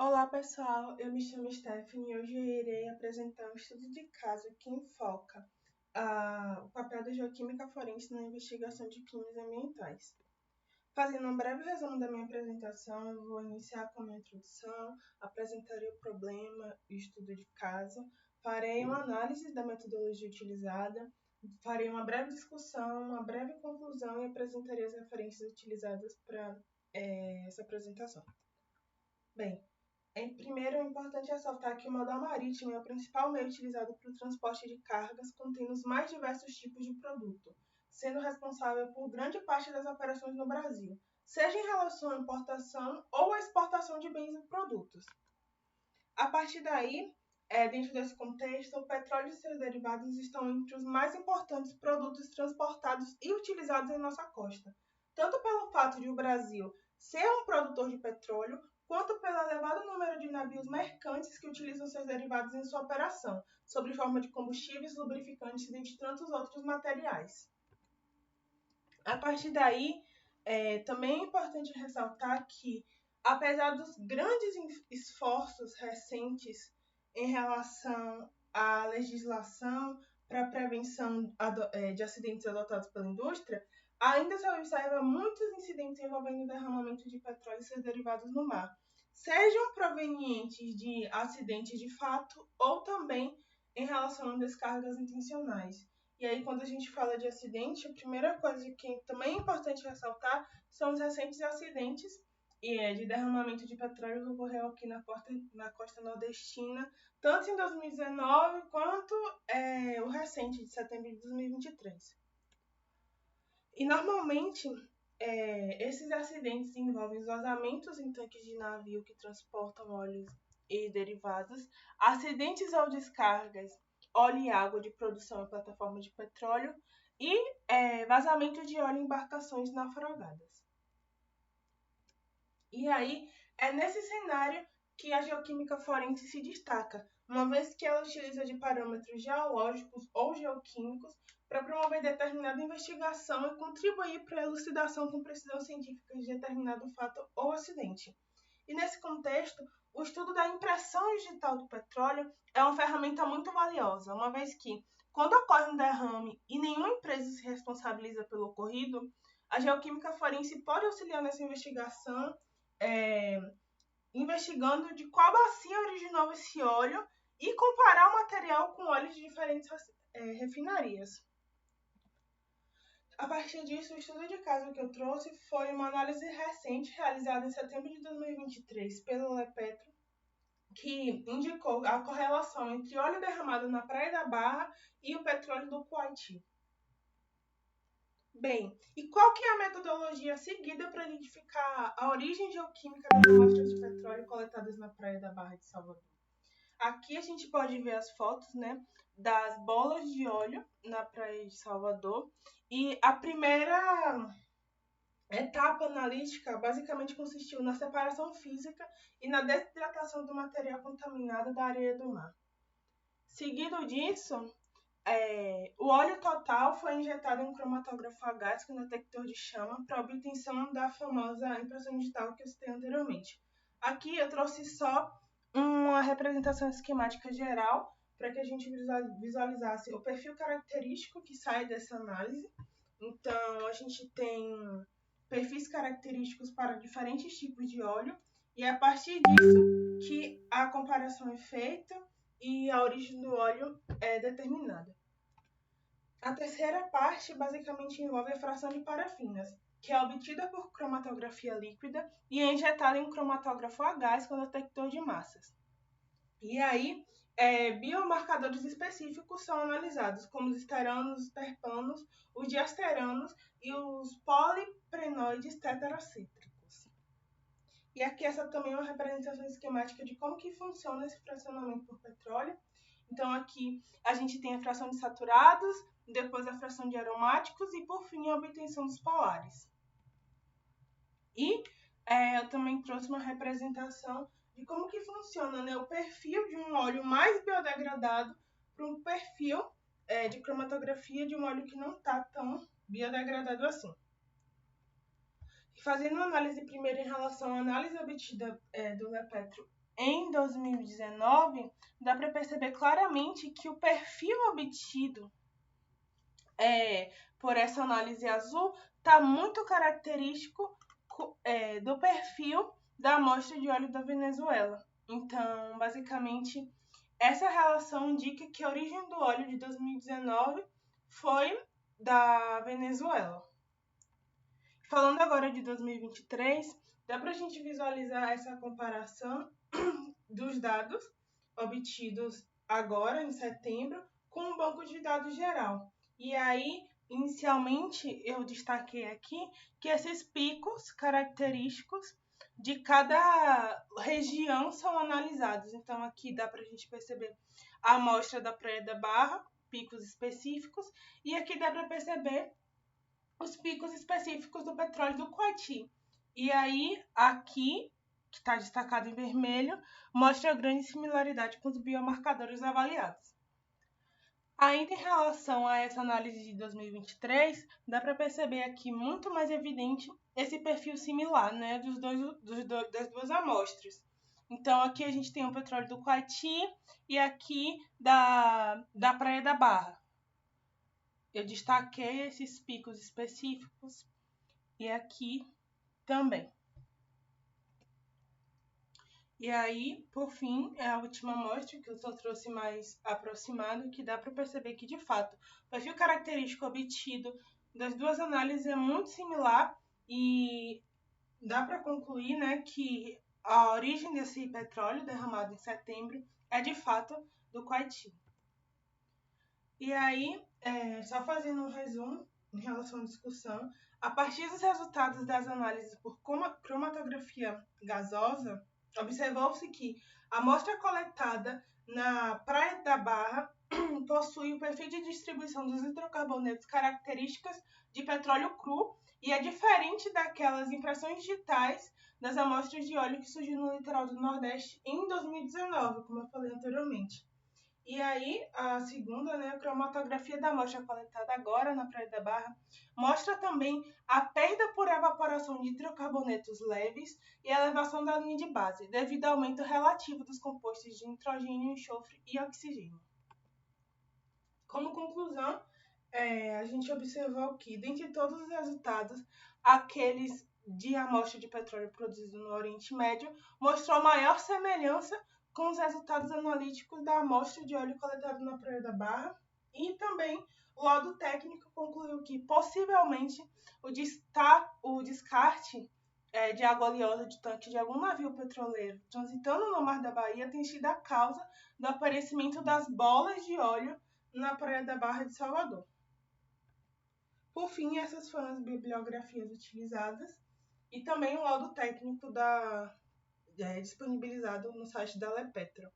Olá pessoal, eu me chamo Stephanie e hoje eu irei apresentar um estudo de caso que enfoca o papel da geoquímica forense na investigação de crimes ambientais. Fazendo um breve resumo da minha apresentação, eu vou iniciar com a minha introdução, apresentarei o problema e o estudo de caso, farei uma análise da metodologia utilizada, farei uma breve discussão, uma breve conclusão e apresentarei as referências utilizadas para essa apresentação. Bem, primeiro, é importante ressaltar que o modal marítimo é o principal meio utilizado para o transporte de cargas contendo os mais diversos tipos de produto, sendo responsável por grande parte das operações no Brasil, seja em relação à importação ou à exportação de bens e produtos. A partir daí, dentro desse contexto, o petróleo e seus derivados estão entre os mais importantes produtos transportados e utilizados em nossa costa, tanto pelo fato de o Brasil ser um produtor de petróleo, quanto pelo elevado número de navios mercantes que utilizam seus derivados em sua operação, sob forma de combustíveis, lubrificantes e de tantos outros materiais. A partir daí, também é importante ressaltar que, apesar dos grandes esforços recentes em relação à legislação para a prevenção de acidentes adotados pela indústria, ainda se observa muitos incidentes envolvendo derramamento de petróleo e seus derivados no mar, sejam provenientes de acidentes de fato ou também em relação a descargas intencionais. E aí, quando a gente fala de acidente, a primeira coisa que também é importante ressaltar são os recentes acidentes de derramamento de petróleo que ocorreu aqui na costa nordestina, tanto em 2019 quanto o recente, de setembro de 2023. E normalmente, esses acidentes envolvem vazamentos em tanques de navio que transportam óleos e derivados, acidentes ou descargas, óleo e água de produção em plataformas de petróleo e vazamento de óleo em embarcações naufragadas. E aí, é nesse cenário que a geoquímica forense se destaca, uma vez que ela utiliza de parâmetros geológicos ou geoquímicos para promover determinada investigação e contribuir para a elucidação com precisão científica de determinado fato ou acidente. E nesse contexto, o estudo da impressão digital do petróleo é uma ferramenta muito valiosa, uma vez que, quando ocorre um derrame e nenhuma empresa se responsabiliza pelo ocorrido, a geoquímica forense pode auxiliar nessa investigação, investigando de qual bacia originou esse óleo e comparar o material com óleos de diferentes refinarias. A partir disso, o estudo de caso que eu trouxe foi uma análise recente realizada em setembro de 2023 pelo Lepetro, que indicou a correlação entre óleo derramado na Praia da Barra e o petróleo do Kuwaiti. Bem, e qual que é a metodologia seguida para identificar a origem geoquímica das amostras de petróleo coletadas na Praia da Barra de Salvador? Aqui a gente pode ver as fotos, né, das bolas de óleo na Praia de Salvador. E a primeira etapa analítica basicamente consistiu na separação física e na desidratação do material contaminado da areia do mar. Seguido disso, o óleo total foi injetado em um cromatógrafo a gás com detector de chama para obtenção da famosa impressão digital que eu citei anteriormente. Aqui eu trouxe só uma representação esquemática geral para que a gente visualizasse o perfil característico que sai dessa análise. Então, a gente tem perfis característicos para diferentes tipos de óleo e é a partir disso que a comparação é feita e a origem do óleo é determinada. A terceira parte basicamente envolve a fração de parafinas, que é obtida por cromatografia líquida e é injetada em um cromatógrafo a gás com detector de massas. E aí, biomarcadores específicos são analisados, como os esteranos, os terpanos, os diasteranos e os poliprenoides tetracítricos. E aqui essa também é uma representação esquemática de como que funciona esse fracionamento por petróleo. Então aqui a gente tem a fração de saturados, depois a fração de aromáticos e por fim a obtenção dos polares. E eu também trouxe uma representação de como que funciona, né, o perfil de um óleo mais biodegradado para um perfil de cromatografia de um óleo que não está tão biodegradado assim. Fazendo uma análise primeiro em relação à análise obtida do Lepetro em 2019, dá para perceber claramente que o perfil obtido por essa análise azul está muito característico do perfil da amostra de óleo da Venezuela. Então, basicamente, essa relação indica que a origem do óleo de 2019 foi da Venezuela. Falando agora de 2023, dá para a gente visualizar essa comparação dos dados obtidos agora, em setembro, com o banco de dados geral. E aí, inicialmente, eu destaquei aqui que esses picos característicos de cada região são analisados. Então, aqui dá para a gente perceber a amostra da Praia da Barra, picos específicos, e aqui dá para perceber os picos específicos do petróleo do Coati. E aí, aqui, que está destacado em vermelho, mostra a grande similaridade com os biomarcadores avaliados. Ainda em relação a essa análise de 2023, dá para perceber aqui muito mais evidente esse perfil similar, né, das duas amostras. Então, aqui a gente tem o petróleo do Coati e aqui da Praia da Barra. Eu destaquei esses picos específicos e aqui também. E aí, por fim, é a última amostra que eu só trouxe mais aproximado, que dá para perceber que, de fato, o perfil característico obtido das duas análises é muito similar e dá para concluir, né, que a origem desse petróleo derramado em setembro é, de fato, do Coati. E aí, só fazendo um resumo em relação à discussão, a partir dos resultados das análises por cromatografia gasosa, observou-se que a amostra coletada na Praia da Barra possui o perfil de distribuição dos hidrocarbonetos características de petróleo cru e é diferente daquelas impressões digitais das amostras de óleo que surgiram no litoral do Nordeste em 2019, como eu falei anteriormente. E aí, a segunda, né, a cromatografia da amostra coletada agora na Praia da Barra, mostra também a perda por evaporação de hidrocarbonetos leves e a elevação da linha de base, devido ao aumento relativo dos compostos de nitrogênio, enxofre e oxigênio. Como conclusão, a gente observou que, dentre todos os resultados, aqueles de amostra de petróleo produzido no Oriente Médio mostrou maior semelhança com os resultados analíticos da amostra de óleo coletado na Praia da Barra, e também o laudo técnico concluiu que, possivelmente, o descarte de água oleosa de tanque de algum navio petroleiro transitando no Mar da Bahia tem sido a causa do aparecimento das bolas de óleo na Praia da Barra de Salvador. Por fim, essas foram as bibliografias utilizadas e também o laudo técnico disponibilizado no site da Lepetro.